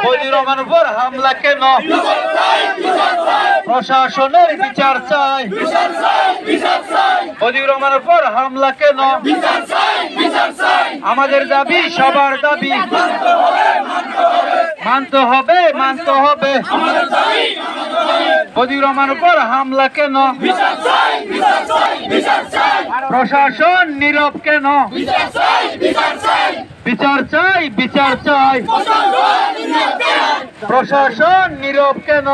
বদিউর রহমানের উপর হামলা কেন? প্রশাসনের বিচার চাই। বদিউর রহমানের উপর হামলা কেন? আমাদের দাবি, সবার দাবি মানতে হবে, মানতে হবে। বদিউর রহমানের উপর হামলা কেন? প্রশাসন নীরব কেন? বিচার চাই, বিচার চাই। প্রশাসন নীরব কেন?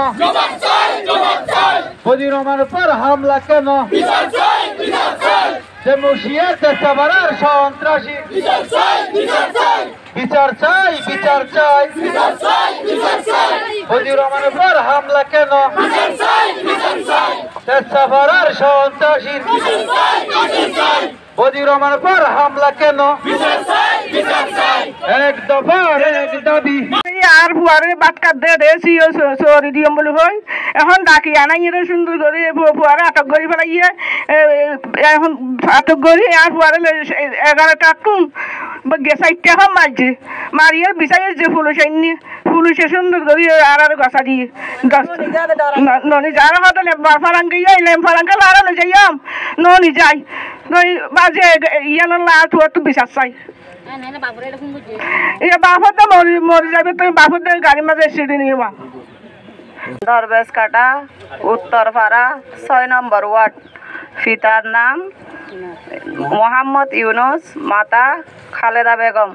বদিউর রহমানের উপর হামলা কেন? যে মুশিয়ার চেষ্টা বাড়ার সন্ত্রাসী বিচার চাই, বিচার চাই। বদিউর রহমানের উপর হামলা কেন? চেষ্টা বাড়ার সন্ত্রাসী বদিউর রহমানের উপর হামলা কেন? এক দফা এক দাবি। আর ফুয়ারে বাদ কাটতে দেছি সরি দিয়ম বলে হয় এখন ডাকি আনাই সুন্দর করে ফুয়ারে আটক করি ফেলাইয়ে এখন আটক করি আর ফুয়ারে 11টা টুন গেসাইটটা হম মারছে মারিয়ে বিচাইছে পুলিশে সুন্দর করি আর গসা দিয়ে ননি যারা হতো ফারাঙ্গে এলাম ফারাঙ্গে লাড়ানো যাইয়াম ননি যাই নই বাজে ইয়ানো লাট তো বিশ্বাস চাই বাপর তো মরে যাবে তুমি বাপর গাড়ির মাঝে সিঁড়ি নিয়ে দরবেশ কাটা উত্তরপাড়া 6 নম্বর ওয়ার্ড পিতার নাম মোহাম্মদ ইউনুস মাতা খালেদা বেগম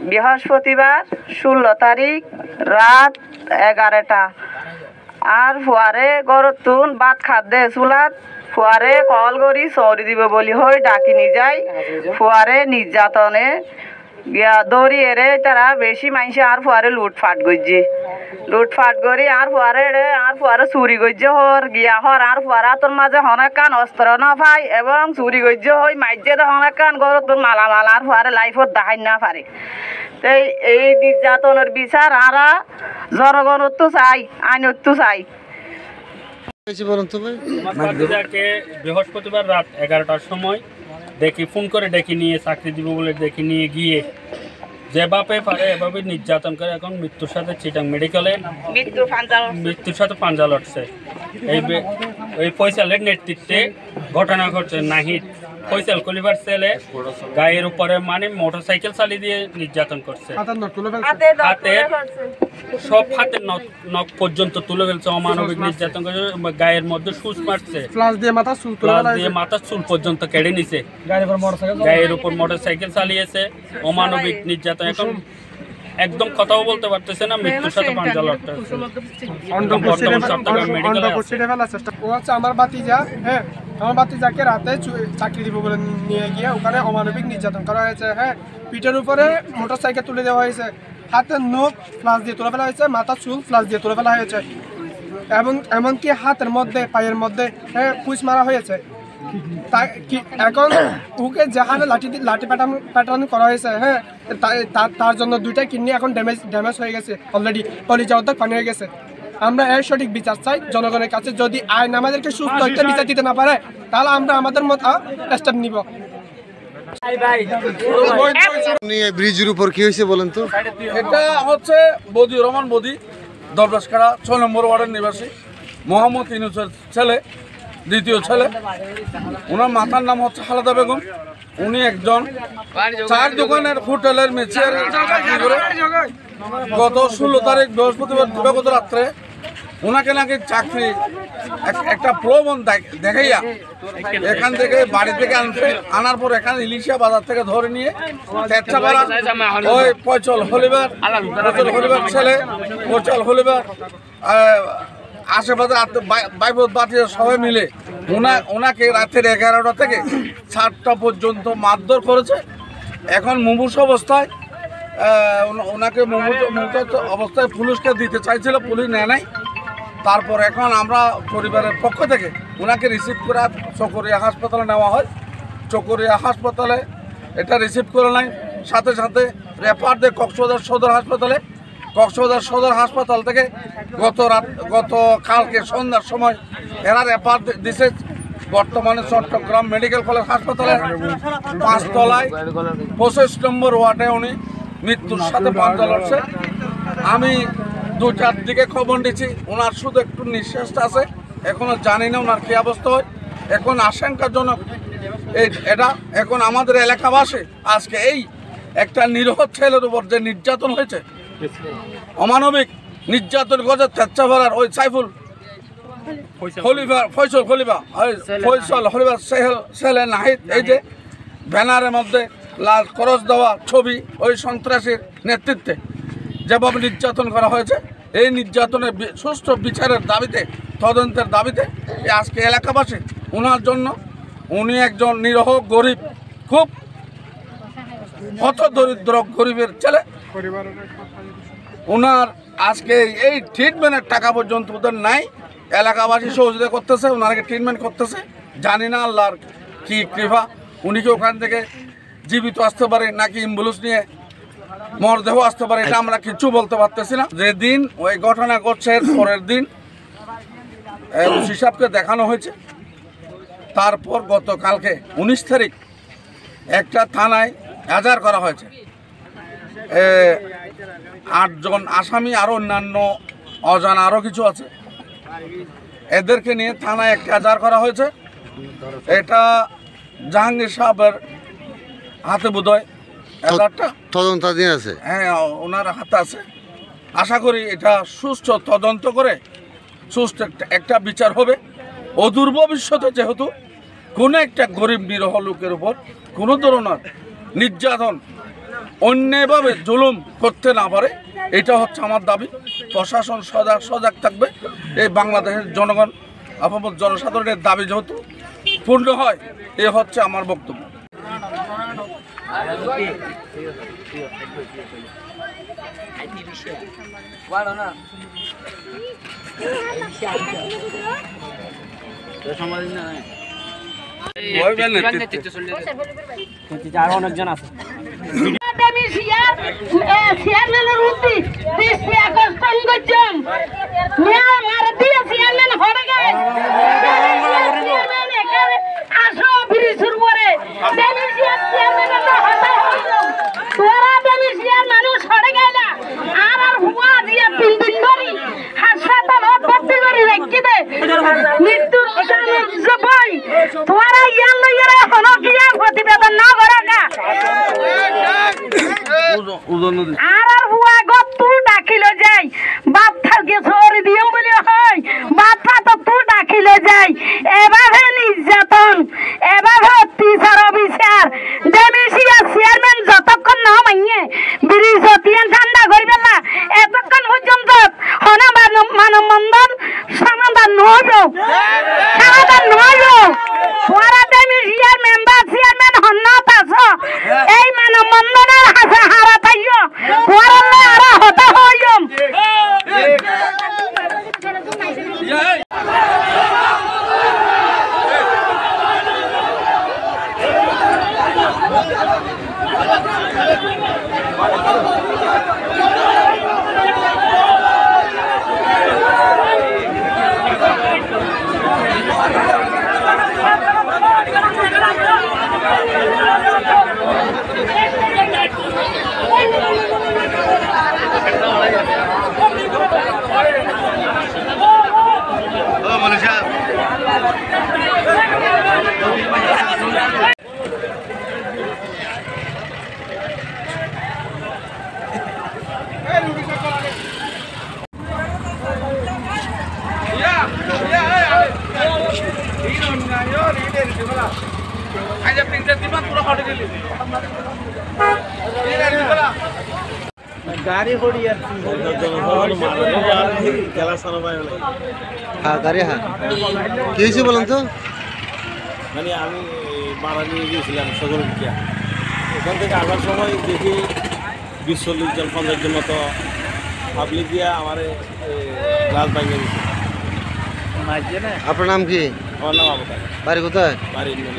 বৃহস্পতিবার 16 তারিখ রাত 11টা আর ফুয়ারে গরতুন ভাত খাদ্যে চুলাত ফুয়ারে কল করি চৌরি দিব বলি হই ডাকি নি যাই ফুয়ারে নির্যাতনে গিয়া দৌড়ি এরে তারা বেশি মানুষে আর ফুয়ারে লুটফাট করি আর ফুয়ারে চুরি গজ্জে হর গিয়া হর আর ফুয়ারা তোর মাঝে হনেক কান অস্ত্র না পাই এবং চুরি গজ্জে হই মাইজে হনেক কান গরো তোর মালামাল আর ফুয়ারে লাইফত দেখাই না পারে তাই এই নির্যাতনের বিচার আরা জনগণত তো চাই আইনত তো চাই। বৃহস্পতিবার রাত 11টার সময় ফোন করে ডেকে নিয়ে চাকরি দিব বলে ডেকে নিয়ে গিয়ে যে বাপে পারে এভাবে নির্যাতন করে এখন মৃত্যুর সাথে চিটাং মেডিকেলে মৃত্যুর সাথে পাঞ্জা লড়ছে। এই ফয়সালের নেতৃত্বে ঘটনা ঘটছে। নাহিদ ফয়সাল কলিবার ছেলে গায়ের উপরে মানে মোটরসাইকেল চালিয়ে দিয়ে নির্যাতন করছে। হাতের সব হাতের নখ পর্যন্ত তুলে ফেলছে, অমানবিক নির্যাতন করছে। গায়ের মধ্যে সুচ মারছে, প্লাস দিয়ে মাথার চুল পর্যন্ত কেড়ে নিছে। গায়ের উপর মোটরসাইকেল চালিয়েছে, অমানবিক নির্যাতন। এখন একদম কথাও বলতে পারতেছে না, মৃত্যুর সাথে পাঞ্জা লড়তে হচ্ছে। আমার বাতিজা, হ্যাঁ আমার বাতিজাকে রাতে চাকরি দিব বলে নিয়ে গিয়ে ওখানে অমানবিক নির্যাতন করা হয়েছে। হ্যাঁ পিঠের উপরে মোটরসাইকেল তুলে দেওয়া হয়েছে, হাতের নখ ফ্লাস দিয়ে তুলে ফেলা হয়েছে, মাথার চুল ফ্লাস দিয়ে তুলে ফেলা হয়েছে এবং এমনকি হাতের মধ্যে পায়ের মধ্যে পুষ মারা হয়েছে। তাই এখন ওকে যেখানে লাঠি প্যাটার্ন করা হয়েছে, হ্যাঁ তার জন্য 2টা কিডনি এখন ড্যামেজ হয়ে গেছে, অলরেডি কলিজা অর্ধেক পানি হয়ে গেছে। আমরা এর সঠিক বিচার চাই জনগণের কাছে। যদি আইন আমাদেরকে সুস্থ একটা বিচার দিতে না পারে তাহলে আমরা আমাদের মতো স্টেপ নিব। ব্রিজের উপর কি হয়েছে বলেন তো? এটা হচ্ছে বদিউর রহমান বদি, দরবেশখাড়া 6 নম্বর ওয়ার্ডের নিবাসী, মোহাম্মদ ইউনুসের ছেলে, দ্বিতীয় ছেলে। ওনার মাতার নাম হচ্ছে খালেদা বেগম। উনি একজন চার দোকানের হোটেলের মেচের চাকরি করে গত 16 তারিখ বৃহস্পতিবার দিবাগত রাত্রে ওনাকে নাকি চাকরি একটা প্রলোভন দেখাইয়া এখান থেকে বাড়ি থেকে আনার পর এখানে ইলিশিয়া বাজার থেকে ধরে নিয়ে তেচ্ছাপাড়া ওই পয়চল হলিবার ছেলে পয়চল হলিবার আশেপাশে বাইবত বাতিরা সবাই মিলে ওনাকে রাতের 11টা থেকে 7টা পর্যন্ত মারধর করেছে। এখন মুমূর্ষ অবস্থায় ওনাকে মুমূর্ষ অবস্থায় পুলিশকে দিতে চাইছিল, পুলিশ নেয় নাই। তারপর এখন আমরা পরিবারের পক্ষ থেকে ওনাকে রিসিভ করে চকরিয়া হাসপাতালে নেওয়া হয়। চকরিয়া হাসপাতালে এটা রিসিভ করে নাই, সাথে সাথে রেফার দেয় কক্সবাজার সদর হাসপাতালে। কক্সবাজার সদর হাসপাতাল থেকে গত কালকে সন্ধ্যার সময় এরা রেফার দিছে বর্তমানে চট্টগ্রাম মেডিকেল কলেজ হাসপাতালে 5 তলায় 25 নম্বর ওয়ার্ডে উনি মৃত্যুর সাথে পাঞ্জা লড়ছে। আমি 2-4 দিকে খবর নিচ্ছি, ওনার শুধু একটু নিঃশ্বাসটা আছে, এখনো জানি না ওনার কী অবস্থা হয়। এখন আশঙ্কাজনক এটা। এখন আমাদের এলাকাবাসী আজকে এই একটা নিরীহ ছেলের উপর যে নির্যাতন হয়েছে, অমানবিক নির্যাতন করছে তেচ্চাপাড়ার ওই সাইফুল ফয়সল খলিফা সেহেল নাহিদ, এই যে ব্যানারের মধ্যে লাল ক্রস দেওয়া ছবি, ওই সন্ত্রাসীর নেতৃত্বে যেভাবে নির্যাতন করা হয়েছে, এই নির্যাতনের সুষ্ঠু বিচারের দাবিতে, তদন্তের দাবিতে আজকে এলাকাবাসী ওনার জন্য, উনি একজন নিরীহ গরিব, খুব হত দরিদ্র গরিবের ছেলে, ওনার আজকে এই ট্রিটমেন্টের টাকা পর্যন্ত ওদের নাই। এলাকাবাসী সহযোগিতা করতেছে, ওনাকে ট্রিটমেন্ট করতেছে। জানি না আল্লাহর কি কৃপা, উনি কি ওখান থেকে জীবিত আসতে পারে নাকি অ্যাম্বুলেন্স নিয়ে মরদেহ আসতে পারে, এটা আমরা কিছু বলতে পারতেছি না। যেদিন ওই ঘটনা ঘটছে এর পরের দিন ওসি সাহেবকে দেখানো হয়েছে। তারপর গতকালকে 19 তারিখ একটা থানায় হাজার করা হয়েছে। 8 জন আসামি, আরও অন্যান্য অজানা আরও কিছু আছে, এদেরকে নিয়ে থানায় একটা হাজার করা হয়েছে। এটা জাহাঙ্গীর সাহেবের হাতে বোধহয় তদন্তাধীন আছে। হ্যাঁ, ওনার হাতে আছে। আশা করি এটা সুষ্ঠু তদন্ত করে সুষ্ঠু একটা বিচার হবে। অদূর ভবিষ্যতে যেহেতু কোনো একটা গরিব নিরীহ লোকের উপর কোনো ধরনের নির্যাতন, অন্যায়ভাবে জুলুম করতে না পারে, এটা হচ্ছে আমার দাবি। প্রশাসন সজাগ থাকবে। এই বাংলাদেশের জনগণ, আপামর জনসাধারণের দাবি যেহেতু পূর্ণ হয়, এ হচ্ছে আমার বক্তব্য। অনেকজন আছে। আর হুয়া গত ডাকিল যাই বাপ থাকে সরি দিম বলে হয়, বাপা তো তুই ডাকিল যাই। এভাবে নির্যাতন, এভাবে অত্যাচার অবিচার দেমিশিয়া চেয়ারম্যান যতক্ষণ না মাইয়ে ব্রিজ তিয়ান ঠান্ডা করবে না, এতক্ষণ পর্যন্ত মানববন্ধন সমাধান নহব, সমাধান নহব। ওরা দেমিশিয়ার মেম্বার চেয়ারম্যান হন্নত আছ, এই মানববন্ধনের হাসা হারা তাইও ওরা আরা হতা হইম। গাড়ি হড়ি আর গাড়ি, হ্যাঁ, কি হয়েছে বলেন তো? মানে আমি ভাড়া নিয়ে গিয়েছিলাম সকলকে, ওখান থেকে আসার সময় দেখি 20-40 জন 50 জন মতো পাবলিক দিয়া আমার গ্লাস ভাঙিয়ে দিচ্ছে। আপনার নাম কি? আমার নাম আবতার। বাড়ি কোথায়? বাড়ি ভিডিও